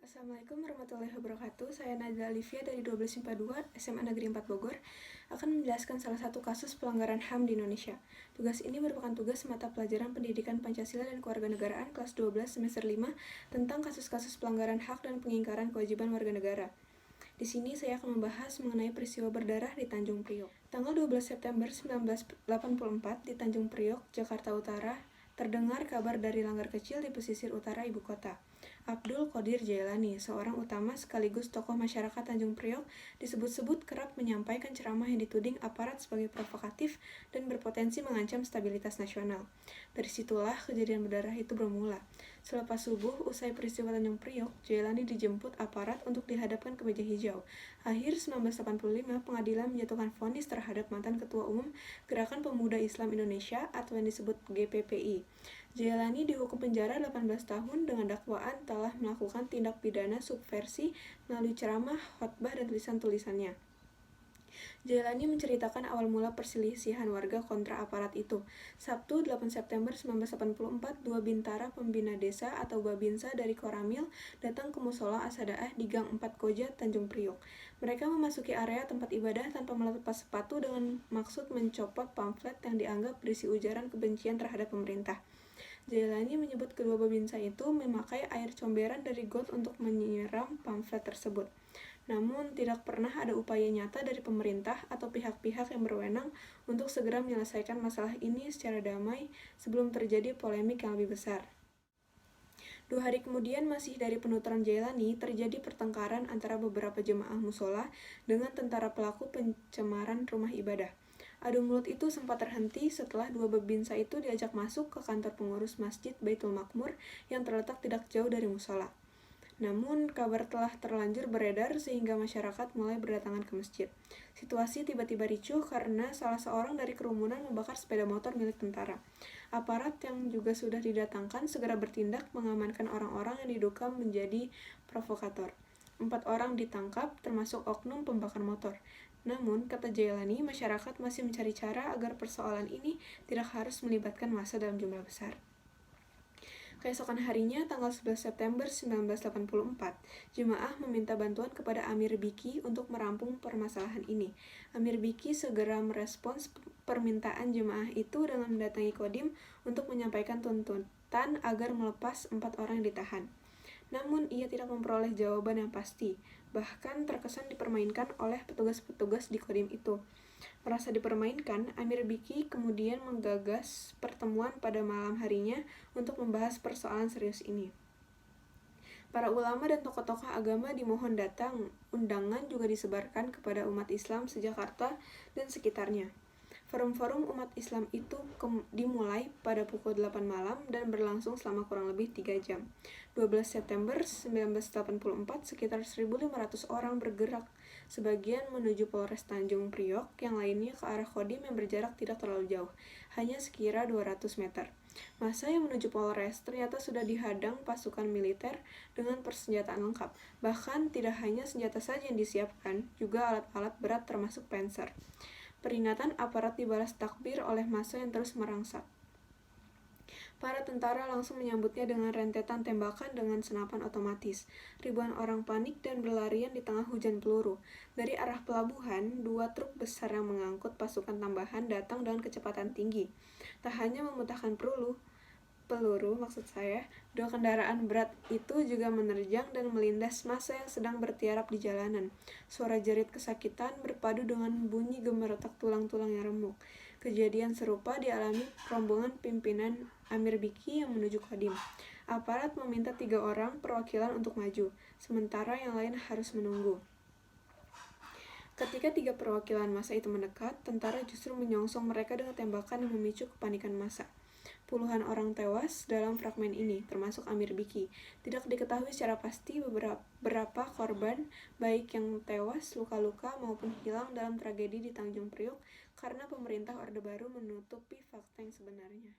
Assalamualaikum warahmatullahi wabarakatuh. Saya Nadila Alivia dari 12 IPA 2 SMA Negeri 4 Bogor akan menjelaskan salah satu kasus pelanggaran HAM di Indonesia. Tugas ini merupakan tugas mata pelajaran Pendidikan Pancasila dan Kewarganegaraan kelas 12 semester 5 tentang kasus-kasus pelanggaran hak dan pengingkaran kewajiban warga negara. Di sini saya akan membahas mengenai peristiwa berdarah di Tanjung Priok. Tanggal 12 September 1984 di Tanjung Priok, Jakarta Utara, terdengar kabar dari langgar kecil di pesisir utara ibu kota. Abdul Qodir Jailani, seorang utama sekaligus tokoh masyarakat Tanjung Priok, disebut-sebut kerap menyampaikan ceramah yang dituding aparat sebagai provokatif dan berpotensi mengancam stabilitas nasional. Dari situlah kejadian berdarah itu bermula. Selepas subuh, usai peristiwa Tanjung Priok, Jailani dijemput aparat untuk dihadapkan ke meja hijau. Akhir 1985, pengadilan menjatuhkan vonis terhadap mantan Ketua Umum Gerakan Pemuda Islam Indonesia atau yang disebut GPPI. Jailani dihukum penjara 18 tahun dengan dakwaan telah melakukan tindak pidana subversi melalui ceramah, khotbah, dan tulisan-tulisannya. Jailani menceritakan awal mula perselisihan warga kontra aparat itu. Sabtu 8 September 1984, dua bintara pembina desa atau Babinsa dari Koramil datang ke musola Asadaah di Gang 4 Koja, Tanjung Priok. Mereka memasuki area tempat ibadah tanpa melepas sepatu dengan maksud mencopot pamflet yang dianggap berisi ujaran kebencian terhadap pemerintah. Jailani menyebut kedua babinsa itu memakai air comberan dari got untuk menyiram pamflet tersebut. Namun, tidak pernah ada upaya nyata dari pemerintah atau pihak-pihak yang berwenang untuk segera menyelesaikan masalah ini secara damai sebelum terjadi polemik yang lebih besar. 2 hari kemudian, masih dari penuturan Jailani, terjadi pertengkaran antara beberapa jemaah musola dengan tentara pelaku pencemaran rumah ibadah. Adu mulut itu sempat terhenti setelah dua babinsa itu diajak masuk ke kantor pengurus Masjid Baitul Makmur yang terletak tidak jauh dari musola. Namun, kabar telah terlanjur beredar sehingga masyarakat mulai berdatangan ke masjid. Situasi tiba-tiba ricuh karena salah seorang dari kerumunan membakar sepeda motor milik tentara. Aparat yang juga sudah didatangkan segera bertindak mengamankan orang-orang yang diduga menjadi provokator. 4 orang ditangkap, termasuk oknum pembakar motor. Namun, kata Jailani, masyarakat masih mencari cara agar persoalan ini tidak harus melibatkan massa dalam jumlah besar. Keesokan harinya, tanggal 11 September 1984, jemaah meminta bantuan kepada Amir Biki untuk merampung permasalahan ini. Amir Biki segera merespons permintaan jemaah itu dengan mendatangi Kodim untuk menyampaikan tuntutan agar melepas 4 orang yang ditahan. Namun, ia tidak memperoleh jawaban yang pasti, bahkan terkesan dipermainkan oleh petugas-petugas di Kodim itu. Merasa dipermainkan, Amir Biki kemudian menggagas pertemuan pada malam harinya untuk membahas persoalan serius ini. Para ulama dan tokoh-tokoh agama dimohon datang. Undangan juga disebarkan kepada umat Islam se-Jakarta dan sekitarnya. Forum-forum umat Islam itu dimulai pada pukul 8 malam dan berlangsung selama kurang lebih 3 jam. 12 September 1984, sekitar 1.500 orang bergerak, sebagian menuju Polres Tanjung Priok, yang lainnya ke arah Kodim yang berjarak tidak terlalu jauh, hanya sekira 200 meter. Masa yang menuju Polres ternyata sudah dihadang pasukan militer dengan persenjataan lengkap. Bahkan tidak hanya senjata saja yang disiapkan, juga alat-alat berat termasuk panser. Peringatan aparat dibalas takbir oleh massa yang terus merangsek. Para tentara langsung menyambutnya dengan rentetan tembakan dengan senapan otomatis. Ribuan orang panik dan berlarian di tengah hujan peluru. Dari arah pelabuhan, 2 truk besar yang mengangkut pasukan tambahan datang dengan kecepatan tinggi. Tak hanya memutahkan peluru, dua kendaraan berat itu juga menerjang dan melindas massa yang sedang bertiarap di jalanan. Suara jerit kesakitan berpadu dengan bunyi gemeretak tulang-tulang yang remuk. Kejadian serupa dialami rombongan pimpinan Amir Biki yang menuju Kodim. Aparat meminta 3 orang perwakilan untuk maju, sementara yang lain harus menunggu. Ketika 3 perwakilan massa itu mendekat, tentara justru menyongsong mereka dengan tembakan yang memicu kepanikan massa. Puluhan orang tewas dalam fragmen ini, termasuk Amir Biki. Tidak diketahui secara pasti berapa korban, baik yang tewas, luka-luka, maupun hilang dalam tragedi di Tanjung Priok, karena pemerintah Orde Baru menutupi fakta yang sebenarnya.